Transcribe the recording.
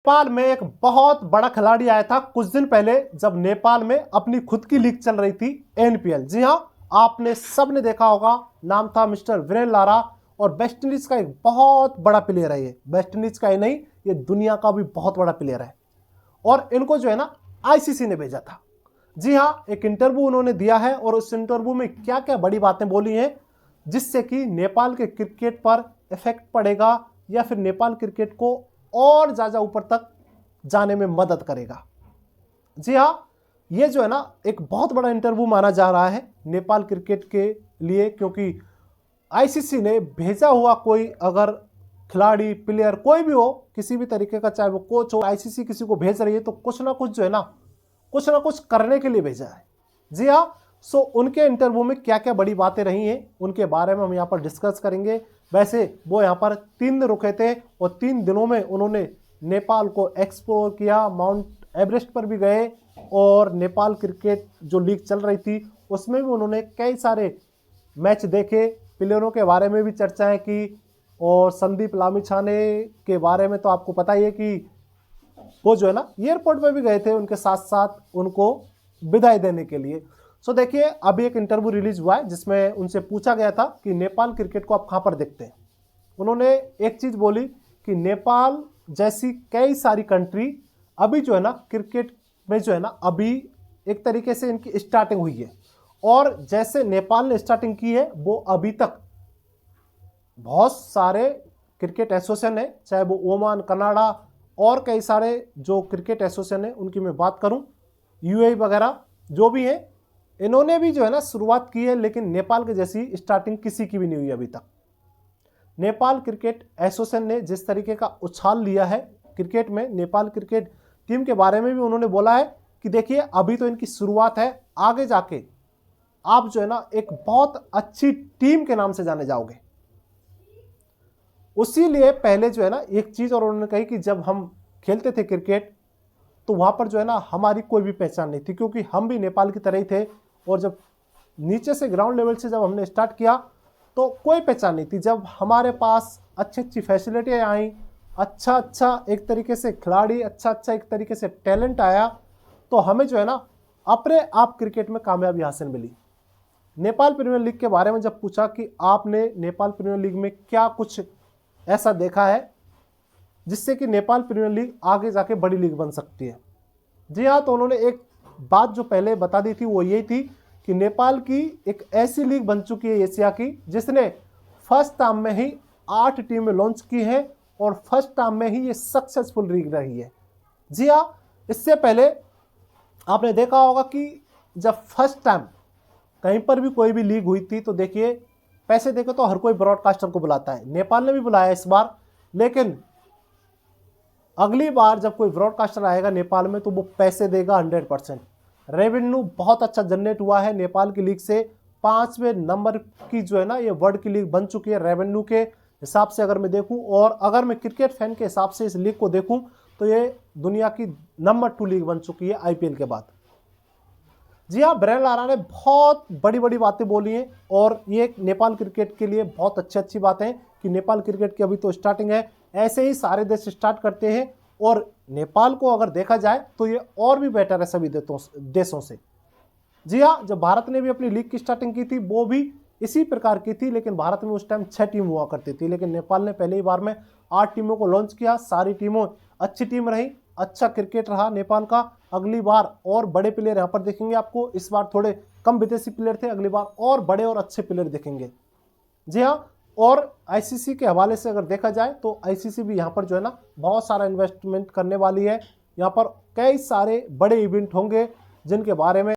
नेपाल में एक बहुत बड़ा खिलाड़ी आया था कुछ दिन पहले, जब नेपाल में अपनी खुद की लीग चल रही थी एनपीएल। जी हाँ, आपने सबने देखा होगा, नाम था मिस्टर वीरेन लारा। और वेस्ट इंडीज का एक बहुत बड़ा प्लेयर है ये। वेस्ट इंडीज का ही नहीं, ये दुनिया का भी बहुत बड़ा प्लेयर है। और इनको जो है ना आईसीसी ने भेजा था। जी हाँ, एक इंटरव्यू उन्होंने दिया है और उस इंटरव्यू में क्या क्या बड़ी बातें बोली हैं जिससे कि नेपाल के क्रिकेट पर इफेक्ट पड़ेगा या फिर नेपाल क्रिकेट को और ज़्यादा ऊपर तक जाने में मदद करेगा। जी हाँ, ये जो है ना एक बहुत बड़ा इंटरव्यू माना जा रहा है नेपाल क्रिकेट के लिए, क्योंकि आईसीसी ने भेजा हुआ कोई अगर खिलाड़ी प्लेयर कोई भी हो, किसी भी तरीके का, चाहे वो कोच हो, आईसीसी किसी को भेज रही है तो कुछ ना कुछ जो है ना कुछ करने के लिए भेजा है। जी हाँ, सो उनके इंटरव्यू में क्या क्या बड़ी बातें रही हैं उनके बारे में हम यहाँ पर डिस्कस करेंगे। वैसे वो यहाँ पर 3 दिन रुके थे और 3 दिनों में उन्होंने नेपाल को एक्सप्लोर किया, माउंट एवरेस्ट पर भी गए और नेपाल क्रिकेट जो लीग चल रही थी उसमें भी उन्होंने कई सारे मैच देखे, प्लेयरों के बारे में भी चर्चाएं की। और संदीप लामिछाने के बारे में तो आपको पता ही है कि वो जो है ना एयरपोर्ट पे भी गए थे उनके साथ साथ उनको विदाई देने के लिए। सो देखिए, अभी एक इंटरव्यू रिलीज हुआ है जिसमें उनसे पूछा गया था कि नेपाल क्रिकेट को आप कहाँ पर देखते हैं। उन्होंने एक चीज़ बोली कि नेपाल जैसी कई सारी कंट्री अभी जो है ना क्रिकेट में जो है ना अभी एक तरीके से इनकी स्टार्टिंग हुई है। और जैसे नेपाल ने स्टार्टिंग की है वो अभी तक बहुत सारे क्रिकेट एसोसिएशन है, चाहे वो ओमान, कनाडा और कई सारे जो क्रिकेट एसोसिएशन है उनकी मैं बात करूं, यूएई वगैरह जो भी है, इन्होंने भी जो है ना शुरुआत की है, लेकिन नेपाल के जैसी स्टार्टिंग किसी की भी नहीं हुई अभी तक। नेपाल क्रिकेट एसोसिएशन ने जिस तरीके का उछाल लिया है क्रिकेट में, नेपाल क्रिकेट टीम के बारे में भी उन्होंने बोला है कि देखिए अभी तो इनकी शुरुआत है, आगे जाके आप जो है ना एक बहुत अच्छी टीम के नाम से जाने जाओगे। उसी लिए पहले जो है ना एक चीज़ और उन्होंने कही कि जब हम खेलते थे क्रिकेट तो वहाँ पर जो है ना हमारी कोई भी पहचान नहीं थी, क्योंकि हम भी नेपाल की तरह ही थे। और जब नीचे से ग्राउंड लेवल से जब हमने स्टार्ट किया तो कोई पहचान नहीं थी। जब हमारे पास अच्छी अच्छी फैसिलिटियाँ आई, अच्छा एक तरीके से खिलाड़ी, अच्छा एक तरीके से टैलेंट आया, तो हमें जो है ना अपने आप क्रिकेट में कामयाबी हासिल मिली। नेपाल प्रीमियर लीग के बारे में जब पूछा कि आपने नेपाल प्रीमियर लीग में क्या कुछ ऐसा देखा है जिससे कि नेपाल प्रीमियर लीग आगे जाके बड़ी लीग बन सकती है। जी हाँ, तो उन्होंने एक बात जो पहले बता दी थी वो यही थी कि नेपाल की एक ऐसी लीग बन चुकी है एशिया की जिसने फर्स्ट टाइम में ही 8 टीमें लॉन्च की हैं और फर्स्ट टाइम में ही ये सक्सेसफुल लीग रही है। जी हाँ, इससे पहले आपने देखा होगा कि जब फर्स्ट टाइम कहीं पर भी कोई भी लीग हुई थी तो देखिए पैसे देके तो हर कोई ब्रॉडकास्टर को बुलाता है। नेपाल ने भी बुलाया इस बार, लेकिन अगली बार जब कोई ब्रॉडकास्टर आएगा नेपाल में तो वो पैसे देगा 100%। रेवेन्यू बहुत अच्छा जनरेट हुआ है नेपाल की लीग से। 5वें नंबर की जो है ना ये वर्ल्ड की लीग बन चुकी है रेवेन्यू के हिसाब से अगर मैं देखूं, और अगर मैं क्रिकेट फैन के हिसाब से इस लीग को देखूं तो ये दुनिया की नंबर 2 लीग बन चुकी है आईपीएल के बाद। जी हाँ, वीरेन लारा ने बहुत बड़ी बड़ी बातें बोली हैं और ये नेपाल क्रिकेट के लिए बहुत अच्छी बातें हैं कि नेपाल क्रिकेट की अभी तो स्टार्टिंग है। ऐसे ही सारे देश स्टार्ट करते हैं और नेपाल को अगर देखा जाए तो ये और भी बेटर है सभी देशों से। जी हाँ, जब भारत ने भी अपनी लीग की स्टार्टिंग की थी वो भी इसी प्रकार की थी, लेकिन भारत में उस टाइम 6 टीम हुआ करती थी, लेकिन नेपाल ने पहले ही बार में 8 टीमों को लॉन्च किया। सारी टीमों अच्छी टीम रही, अच्छा क्रिकेट रहा नेपाल का। अगली बार और बड़े प्लेयर यहाँ पर देखेंगे आपको। इस बार थोड़े कम विदेशी प्लेयर थे, अगली बार और बड़े और अच्छे प्लेयर देखेंगे। जी हाँ, और आईसीसी के हवाले से अगर देखा जाए तो आईसीसी भी यहाँ पर जो है ना बहुत सारा इन्वेस्टमेंट करने वाली है। यहाँ पर कई सारे बड़े इवेंट होंगे जिनके बारे में